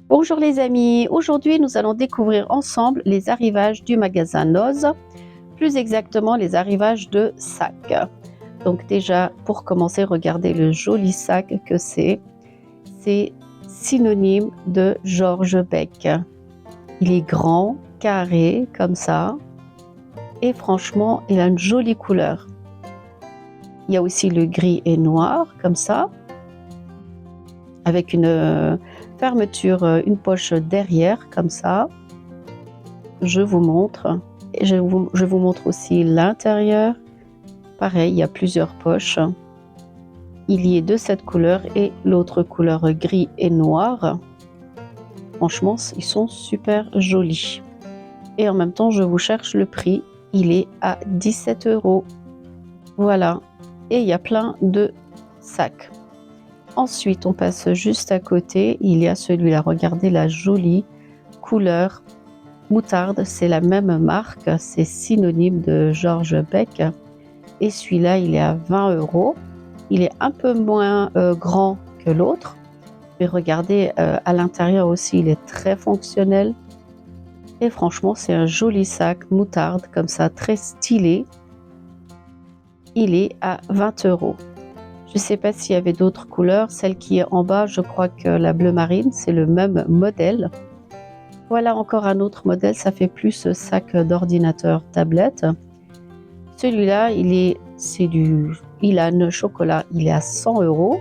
Bonjour les amis, aujourd'hui nous allons découvrir ensemble les arrivages du magasin Noz, plus exactement les arrivages de sacs. Donc déjà pour commencer, regardez le joli sac que c'est synonyme de George Beck. Il est grand, carré comme ça et franchement il a une jolie couleur. Il y a aussi le gris et noir comme ça, avec une fermeture, une poche derrière comme ça. Je vous montre. Je vous montre aussi l'intérieur. Pareil, il y a plusieurs poches. Il y est de cette couleur et l'autre couleur gris et noir. Franchement, ils sont super jolis. Et en même temps, je vous cherche le prix. Il est à 17 €. Voilà. Et il y a plein de sacs. Ensuite, on passe juste à côté. Il y a celui-là. Regardez la jolie couleur moutarde. C'est la même marque. C'est synonyme de George Beck. Et celui-là, il est à 20 €. Il est un peu moins grand que l'autre. Mais regardez, à l'intérieur aussi, il est très fonctionnel. Et franchement, c'est un joli sac moutarde, comme ça, très stylé. Il est à 20 €. Je ne sais pas s'il y avait d'autres couleurs. Celle qui est en bas, je crois que la bleu marine, c'est le même modèle. Voilà encore un autre modèle, ça fait plus sac d'ordinateur tablette. Celui-là, il a un chocolat, il est à 100 €.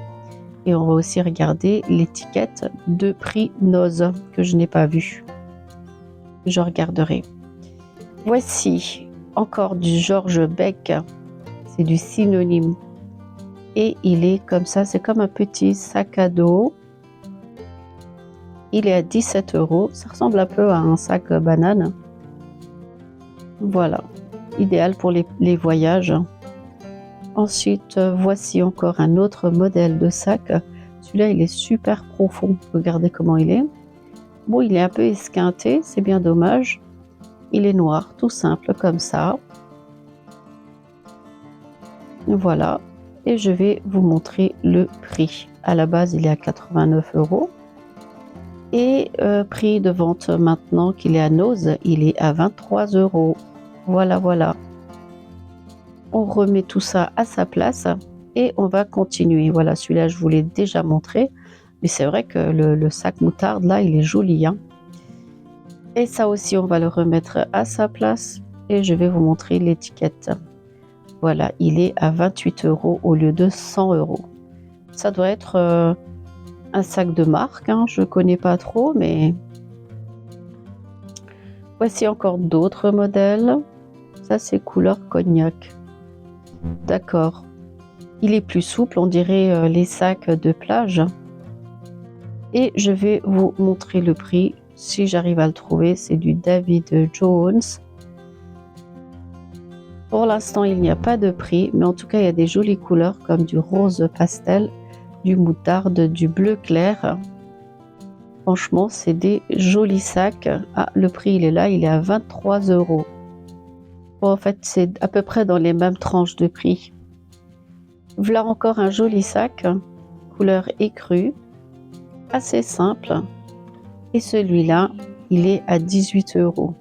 Et on va aussi regarder l'étiquette de prix Noz que je n'ai pas vue. Je regarderai. Voici encore du George Beck, c'est du synonyme. Et il est comme ça, c'est comme un petit sac à dos. Il est à 17 €. Ça ressemble un peu à un sac banane. Voilà, idéal pour les voyages. Ensuite, voici encore un autre modèle de sac. Celui-là, il est super profond. Regardez comment il est. Bon, il est un peu esquinté, c'est bien dommage. Il est noir, tout simple comme ça. Voilà. Et je vais vous montrer le prix. À la base, il est à 89 €. Et prix de vente maintenant qu'il est à Noz, il est à 23 €. Voilà, voilà. On remet tout ça à sa place et on va continuer. Voilà, celui-là, je vous l'ai déjà montré. Mais c'est vrai que le sac moutarde, là, il est joli, hein. Et ça aussi, on va le remettre à sa place. Et je vais vous montrer l'étiquette. Voilà, il est à 28 € au lieu de 100 €. Ça doit être un sac de marque, hein, je ne connais pas trop, mais voici encore d'autres modèles. Ça, c'est couleur cognac. D'accord. Il est plus souple, on dirait les sacs de plage. Et je vais vous montrer le prix, si j'arrive à le trouver. C'est du David Jones. Pour l'instant, il n'y a pas de prix, mais en tout cas, il y a des jolies couleurs comme du rose pastel, du moutarde, du bleu clair. Franchement, c'est des jolis sacs. Ah, le prix, il est là, il est à 23 €. Bon, en fait, c'est à peu près dans les mêmes tranches de prix. Voilà encore un joli sac, couleur écrue, assez simple. Et celui-là, il est à 18 €.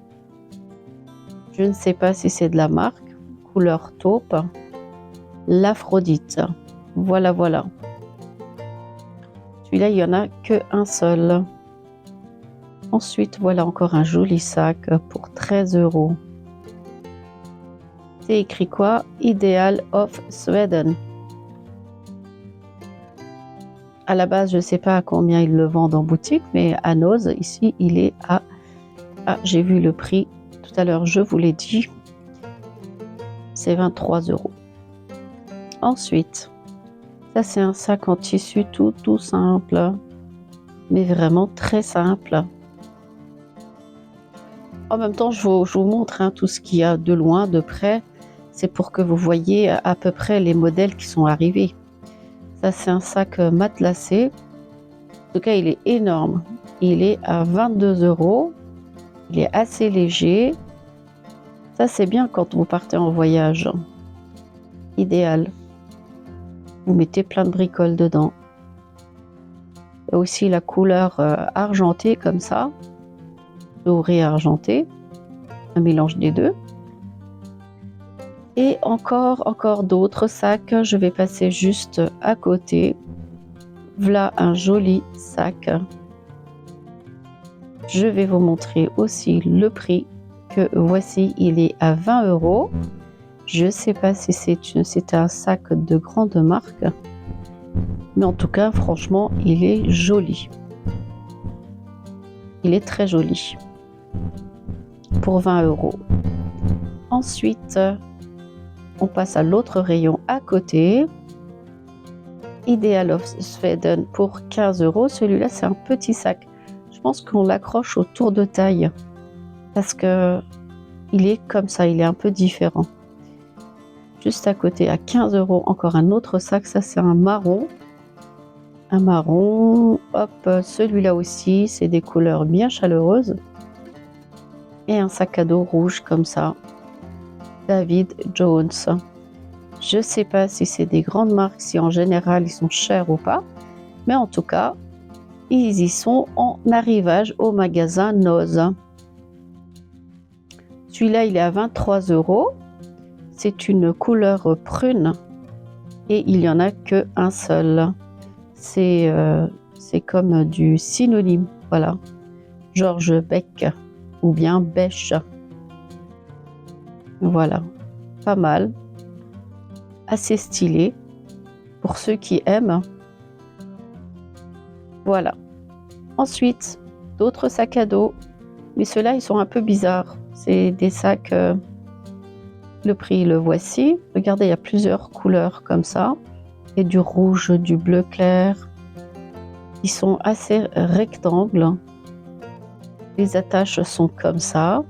Je ne sais pas si c'est de la marque, couleur taupe, l'Aphrodite. Voilà, voilà. Celui-là, il n'y en a qu'un seul. Ensuite, voilà encore un joli sac pour 13 €. C'est écrit quoi? Ideal of Sweden. À la base, je ne sais pas à combien ils le vendent en boutique, mais à Noz, ici, il est à... Ah, j'ai vu le prix tout à l'heure, je vous l'ai dit. C'est 23 €. Ensuite, ça c'est un sac en tissu tout simple, mais vraiment très simple. En même temps, je vous montre hein, tout ce qu'il y a de loin, de près. C'est pour que vous voyez à peu près les modèles qui sont arrivés. Ça, c'est un sac matelassé. En tout cas, il est énorme. Il est à 22 €. Il est assez léger. Ça, c'est bien quand vous partez en voyage. Idéal. Vous mettez plein de bricoles dedans. y a aussi la couleur argentée comme ça, doré argenté, un mélange des deux. Et encore d'autres sacs, je vais passer juste à côté. Voilà un joli sac. Je vais vous montrer aussi le prix, que voici, il est à 20 €. Je ne sais pas si c'est un sac de grande marque, mais en tout cas, franchement, il est joli. Il est très joli pour 20 €. Ensuite, on passe à l'autre rayon à côté. Ideal of Sweden pour 15 €. Celui-là, c'est un petit sac. Je pense qu'on l'accroche au tour de taille parce que il est comme ça, il est un peu différent. Juste à côté, à 15 €, encore un autre sac. Ça, c'est un marron. Un marron. Hop, celui-là aussi, c'est des couleurs bien chaleureuses. Et un sac à dos rouge comme ça. David Jones. Je ne sais pas si c'est des grandes marques, si en général ils sont chers ou pas. Mais en tout cas, ils y sont en arrivage au magasin Noz. Celui-là, il est à 23 €. C'est une couleur prune et il n'y en a qu'un seul. C'est comme du synonyme, voilà. Georges Beck ou bien Bêche. Voilà, pas mal. Assez stylé pour ceux qui aiment. Voilà. Ensuite, d'autres sacs à dos, mais ceux-là, ils sont un peu bizarres. C'est des sacs, le prix, le voici. Regardez, il y a plusieurs couleurs comme ça. Et du rouge, du bleu clair. Ils sont assez rectangles. Les attaches sont comme ça.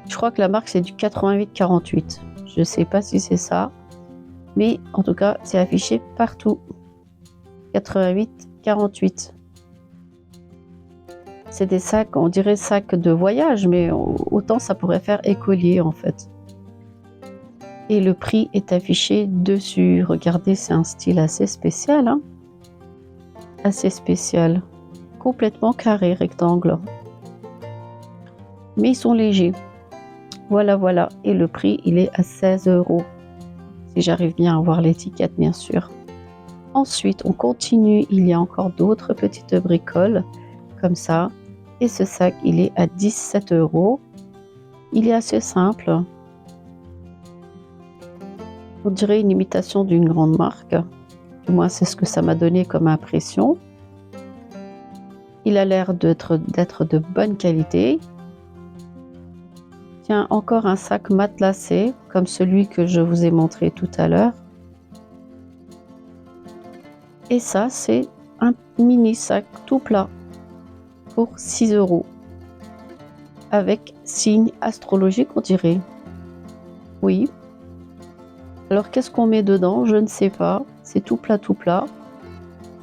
Je crois que la marque, c'est du 88-48. Je ne sais pas si c'est ça. Mais en tout cas, c'est affiché partout. 88-48. C'est des sacs, on dirait sacs de voyage, mais autant ça pourrait faire écolier en fait. Et le prix est affiché dessus. Regardez, c'est un style assez spécial. Hein, assez spécial. Complètement carré, rectangle. Mais ils sont légers. Voilà, voilà. Et le prix, il est à 16 €. Si j'arrive bien à voir l'étiquette, bien sûr. Ensuite, on continue. Il y a encore d'autres petites bricoles comme ça. Et ce sac, il est à 17 €. Il est assez simple. On dirait une imitation d'une grande marque. Du moins, c'est ce que ça m'a donné comme impression. Il a l'air d'être de bonne qualité. Tiens, encore un sac matelassé, comme celui que je vous ai montré tout à l'heure. Et ça, c'est un mini sac tout plat pour 6 €. Avec signe astrologique, on dirait. Oui. Alors, qu'est-ce qu'on met dedans? Je ne sais pas. C'est tout plat, tout plat.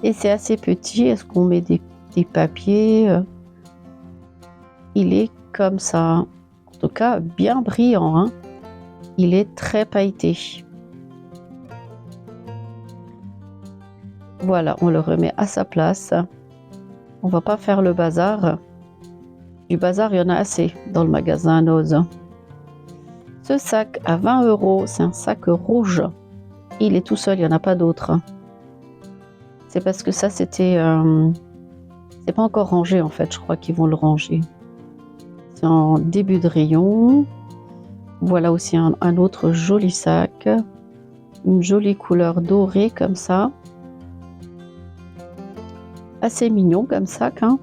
Et c'est assez petit. Est-ce qu'on met des papiers? Il est comme ça. En tout cas, bien brillant. Hein. Il est très pailleté. Voilà, on le remet à sa place. On va pas faire le bazar. Du bazar, il y en a assez dans le magasin Noz. Ce sac à 20 €, c'est un sac rouge. Il est tout seul, il n'y en a pas d'autre. C'est parce que ça, c'était... c'est pas encore rangé en fait, je crois qu'ils vont le ranger. C'est en début de rayon. Voilà aussi un autre joli sac. Une jolie couleur dorée comme ça. Assez mignon comme sac. Hein.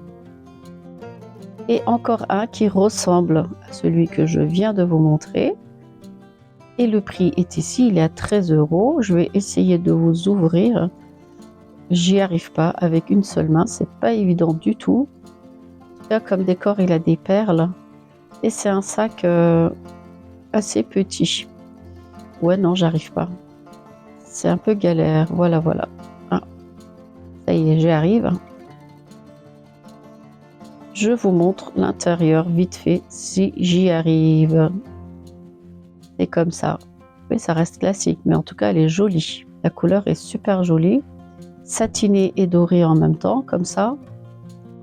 Et encore un qui ressemble à celui que je viens de vous montrer. Et le prix est ici, il est à 13 €. Je vais essayer de vous ouvrir. J'y arrive pas avec une seule main, c'est pas évident du tout. Là, comme décor, il a des perles. Et c'est un sac assez petit. Ouais, non, j'arrive pas. C'est un peu galère. Voilà, voilà. Ah, ça y est, j'y arrive. Je vous montre l'intérieur vite fait si j'y arrive. C'est comme ça. Oui, ça reste classique, mais en tout cas, elle est jolie. La couleur est super jolie. satiné et doré en même temps, comme ça.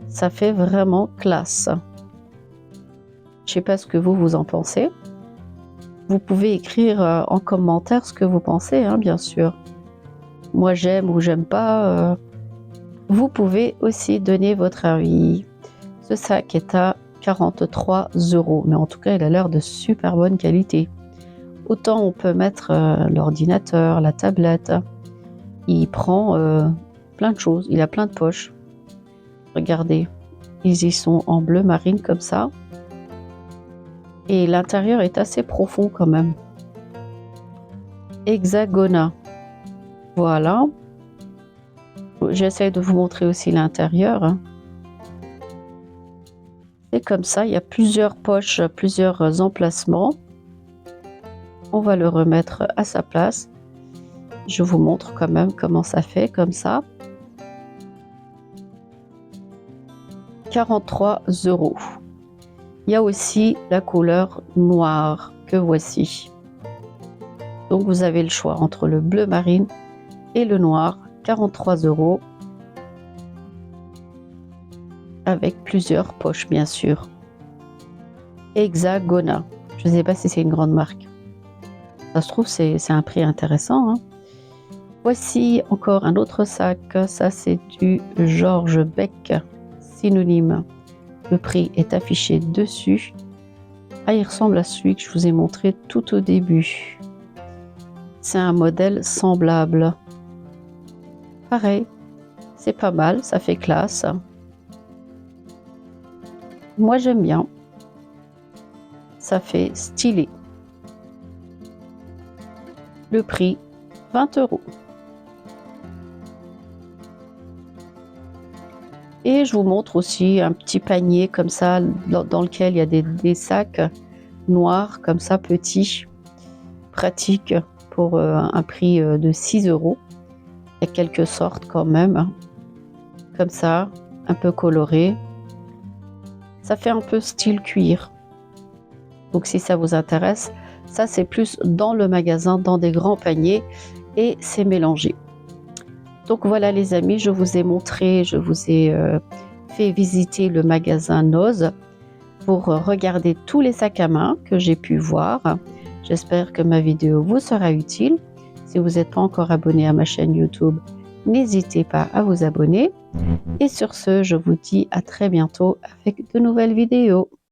Ça fait vraiment classe. Je sais pas ce que vous en pensez. Vous pouvez écrire en commentaire ce que vous pensez, hein, bien sûr. Moi, j'aime ou j'aime pas. Vous pouvez aussi donner votre avis. Ce sac est à 43 €, mais en tout cas, il a l'air de super bonne qualité. Autant on peut mettre l'ordinateur, la tablette. Il prend plein de choses. Il a plein de poches. Regardez, ils y sont en bleu marine comme ça. Et l'intérieur est assez profond quand même. Hexagona. Voilà. J'essaie de vous montrer aussi l'intérieur, hein. C'est comme ça, il y a plusieurs poches, plusieurs emplacements. On va le remettre à sa place. Je vous montre quand même comment ça fait, comme ça. 43 €. Il y a aussi la couleur noire que voici. Donc vous avez le choix entre le bleu marine et le noir. 43 €. Avec plusieurs poches, bien sûr. Hexagona. Je ne sais pas si c'est une grande marque. Ça se trouve, c'est un prix intéressant, hein. Voici encore un autre sac. Ça, c'est du Georges Beck, synonyme. Le prix est affiché dessus. Ah, il ressemble à celui que je vous ai montré tout au début. C'est un modèle semblable. Pareil, c'est pas mal, ça fait classe. Moi, j'aime bien. Ça fait stylé. Le prix, 20 €. Et je vous montre aussi un petit panier comme ça, dans lequel il y a des sacs noirs comme ça, petits, pratiques, pour un prix de 6 €. Il y a quelques sortes quand même, comme ça, un peu coloré. Ça fait un peu style cuir. Donc si ça vous intéresse, ça c'est plus dans le magasin, dans des grands paniers, et c'est mélangé. Donc voilà les amis, je vous ai montré, je vous ai fait visiter le magasin Noz pour regarder tous les sacs à main que j'ai pu voir. J'espère que ma vidéo vous sera utile. Si vous n'êtes pas encore abonné à ma chaîne YouTube, n'hésitez pas à vous abonner. Et sur ce, je vous dis à très bientôt avec de nouvelles vidéos.